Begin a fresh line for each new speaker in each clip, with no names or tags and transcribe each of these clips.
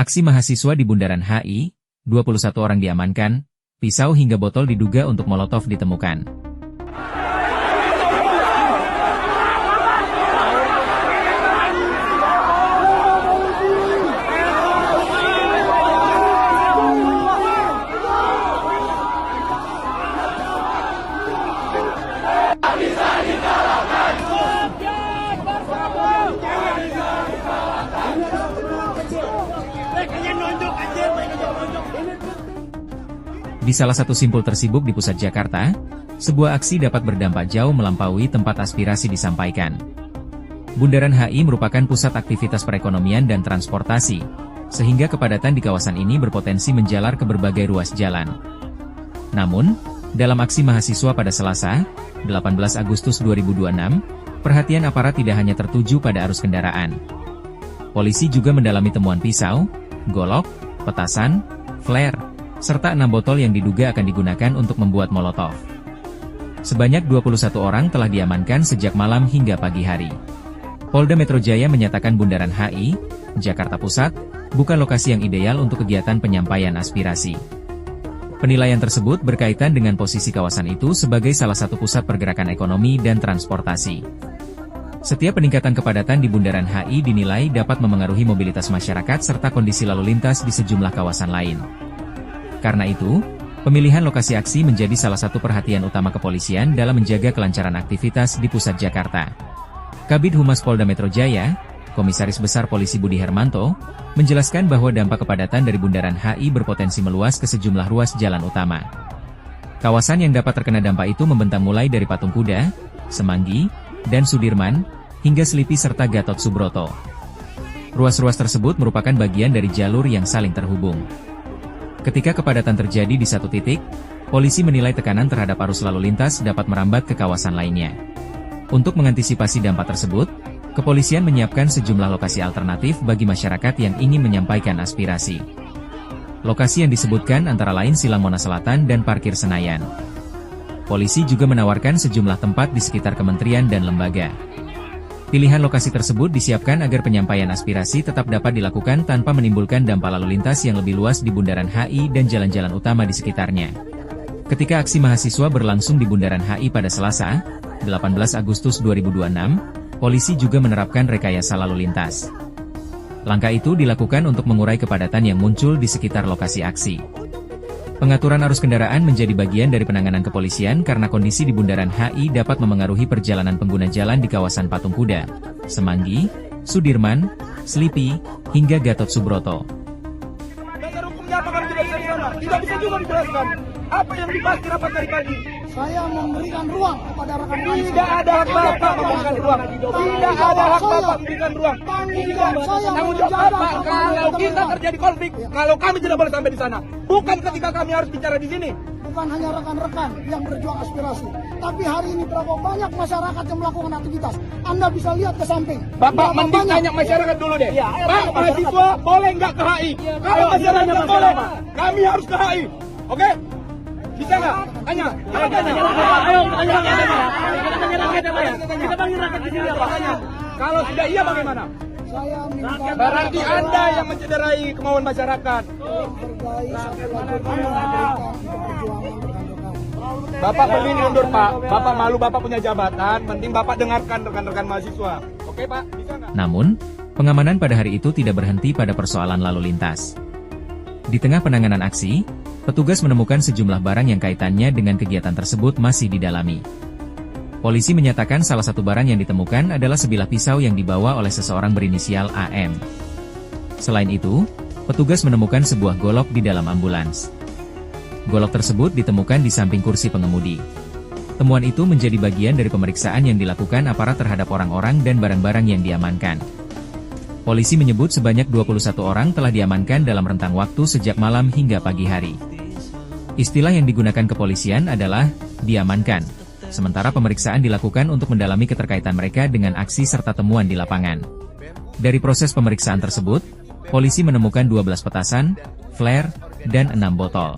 Aksi mahasiswa di Bundaran HI, 21 orang diamankan, pisau hingga botol diduga untuk molotov ditemukan. Di salah satu simpul tersibuk di pusat Jakarta, sebuah aksi dapat berdampak jauh melampaui tempat aspirasi disampaikan. Bundaran HI merupakan pusat aktivitas perekonomian dan transportasi, sehingga kepadatan di kawasan ini berpotensi menjalar ke berbagai ruas jalan. Namun, dalam aksi mahasiswa pada Selasa, 18 Agustus 2026, perhatian aparat tidak hanya tertuju pada arus kendaraan. Polisi juga mendalami temuan pisau, golok, petasan, flare, serta 6 botol yang diduga akan digunakan untuk membuat molotov. Sebanyak 21 orang telah diamankan sejak malam hingga pagi hari. Polda Metro Jaya menyatakan Bundaran HI, Jakarta Pusat, bukan lokasi yang ideal untuk kegiatan penyampaian aspirasi. Penilaian tersebut berkaitan dengan posisi kawasan itu sebagai salah satu pusat pergerakan ekonomi dan transportasi. Setiap peningkatan kepadatan di Bundaran HI dinilai dapat memengaruhi mobilitas masyarakat serta kondisi lalu lintas di sejumlah kawasan lain. Karena itu, pemilihan lokasi aksi menjadi salah satu perhatian utama kepolisian dalam menjaga kelancaran aktivitas di pusat Jakarta. Kabid Humas Polda Metro Jaya, Komisaris Besar Polisi Budi Hermanto, menjelaskan bahwa dampak kepadatan dari Bundaran HI berpotensi meluas ke sejumlah ruas jalan utama. Kawasan yang dapat terkena dampak itu membentang mulai dari Patung Kuda, Semanggi, dan Sudirman, hingga Selipi serta Gatot Subroto. Ruas-ruas tersebut merupakan bagian dari jalur yang saling terhubung. Ketika kepadatan terjadi di satu titik, polisi menilai tekanan terhadap arus lalu lintas dapat merambat ke kawasan lainnya. Untuk mengantisipasi dampak tersebut, kepolisian menyiapkan sejumlah lokasi alternatif bagi masyarakat yang ingin menyampaikan aspirasi. Lokasi yang disebutkan antara lain Silang Monas Selatan dan Parkir Senayan. Polisi juga menawarkan sejumlah tempat di sekitar kementerian dan lembaga. Pilihan lokasi tersebut disiapkan agar penyampaian aspirasi tetap dapat dilakukan tanpa menimbulkan dampak lalu lintas yang lebih luas di Bundaran HI dan jalan-jalan utama di sekitarnya. Ketika aksi mahasiswa berlangsung di Bundaran HI pada Selasa, 18 Agustus 2026, polisi juga menerapkan rekayasa lalu lintas. Langkah itu dilakukan untuk mengurai kepadatan yang muncul di sekitar lokasi aksi. Pengaturan arus kendaraan menjadi bagian dari penanganan kepolisian karena kondisi di Bundaran HI dapat memengaruhi perjalanan pengguna jalan di kawasan Patung Kuda, Semanggi, Sudirman, Selipi, hingga Gatot Subroto.
Dasar hukumnya apa kami tidak bisa di sana? Tidak bisa juga dijelaskan. Apa yang dibahas di rapat tadi pagi?
Saya memberikan ruang kepada rekan-rekan.
Tidak ada hak Bapak memberikan ruang. Tidak ada hak Bapak memberikan ruang. Tanggung jawab Bapak kalau kita terjadi konflik, kalau kami tidak boleh sampai di sana. Bukan ketika kami harus bicara di sini.
Bukan hanya rekan-rekan yang berjuang aspirasi, tapi hari ini berapa banyak masyarakat yang melakukan aktivitas. Anda bisa lihat ke samping.
Bapak mending tanya masyarakat dulu deh. Pak, mahasiswa boleh nggak ke HI? Kalau masyarakat nggak boleh, kami harus ke HI. Oke? Bisa nggak? Tanya. Tanya. Kalau sudah iya bagaimana?
Saya minta
Berarti Anda yang mencederai kemauan masyarakat. Bapak beli mundur Pak. Bapak malu Bapak punya jabatan. Penting Bapak dengarkan rekan-rekan mahasiswa. Oke Pak? Bisa nggak?
Namun, pengamanan pada hari itu tidak berhenti pada persoalan lalu lintas. Di tengah penanganan aksi, petugas menemukan sejumlah barang yang kaitannya dengan kegiatan tersebut masih didalami. Polisi menyatakan salah satu barang yang ditemukan adalah sebilah pisau yang dibawa oleh seseorang berinisial AM. Selain itu, petugas menemukan sebuah golok di dalam ambulans. Golok tersebut ditemukan di samping kursi pengemudi. Temuan itu menjadi bagian dari pemeriksaan yang dilakukan aparat terhadap orang-orang dan barang-barang yang diamankan. Polisi menyebut sebanyak 21 orang telah diamankan dalam rentang waktu sejak malam hingga pagi hari. Istilah yang digunakan kepolisian adalah diamankan, sementara pemeriksaan dilakukan untuk mendalami keterkaitan mereka dengan aksi serta temuan di lapangan. Dari proses pemeriksaan tersebut, polisi menemukan 12 petasan, flare, dan 6 botol.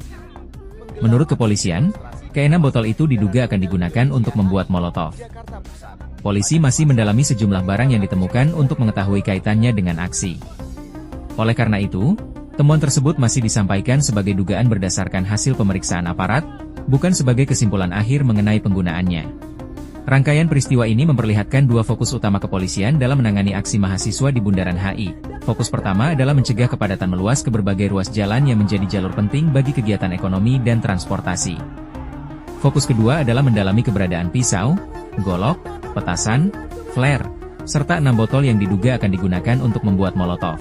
Menurut kepolisian, ke-6 botol itu diduga akan digunakan untuk membuat molotov. Polisi masih mendalami sejumlah barang yang ditemukan untuk mengetahui kaitannya dengan aksi. Oleh karena itu, temuan tersebut masih disampaikan sebagai dugaan berdasarkan hasil pemeriksaan aparat, bukan sebagai kesimpulan akhir mengenai penggunaannya. Rangkaian peristiwa ini memperlihatkan dua fokus utama kepolisian dalam menangani aksi mahasiswa di Bundaran HI. Fokus pertama adalah mencegah kepadatan meluas ke berbagai ruas jalan yang menjadi jalur penting bagi kegiatan ekonomi dan transportasi. Fokus kedua adalah mendalami keberadaan pisau, golok, petasan, flare, serta 6 botol yang diduga akan digunakan untuk membuat molotov.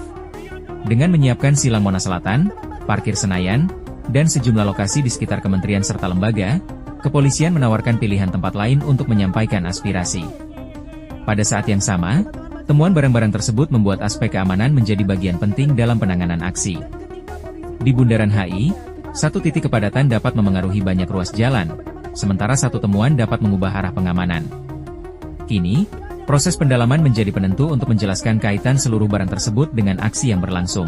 Dengan menyiapkan silang Monas Selatan, parkir Senayan, dan sejumlah lokasi di sekitar kementerian serta lembaga, kepolisian menawarkan pilihan tempat lain untuk menyampaikan aspirasi. Pada saat yang sama, temuan barang-barang tersebut membuat aspek keamanan menjadi bagian penting dalam penanganan aksi. Di Bundaran HI, satu titik kepadatan dapat memengaruhi banyak ruas jalan, sementara satu temuan dapat mengubah arah pengamanan. Kini, proses pendalaman menjadi penentu untuk menjelaskan kaitan seluruh barang tersebut dengan aksi yang berlangsung.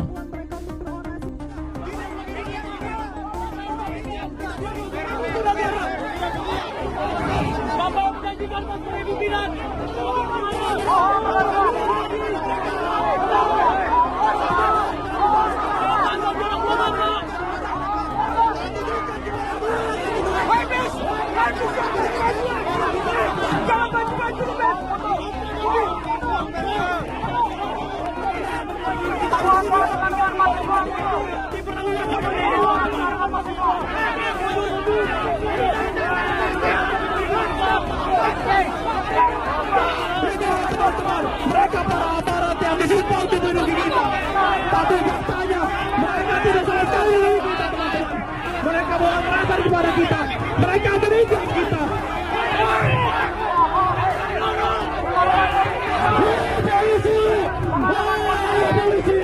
Mereka para aparat yang disupport ideologi kita, tapi faktanya mereka tidak sama sekali kita, teman-teman. Mereka bawa perasaan kepada kita, mereka meninggal kita. Polisi, polisi.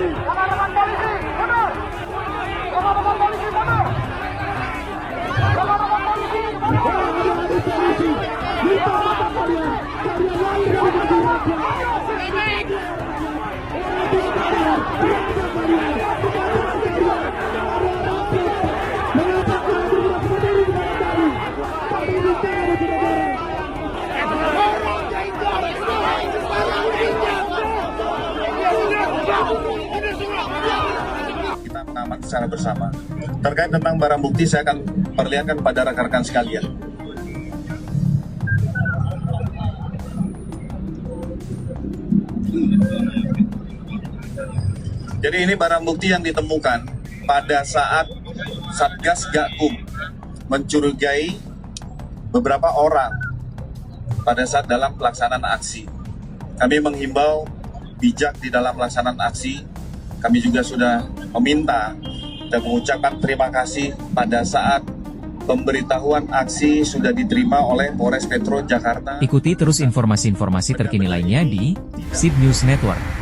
Kita mengamati secara bersama. Terkait tentang barang bukti, saya akan perlihatkan pada rekan-rekan sekalian. Jadi ini barang bukti yang ditemukan pada saat Satgas Gakum mencurigai beberapa orang pada saat dalam pelaksanaan aksi. Kami menghimbau bijak di dalam pelaksanaan aksi. Kami juga sudah meminta dan mengucapkan terima kasih pada saat pemberitahuan aksi sudah diterima oleh Polres Metro Jakarta.
Ikuti terus informasi-informasi terkini lainnya di SIB News Network.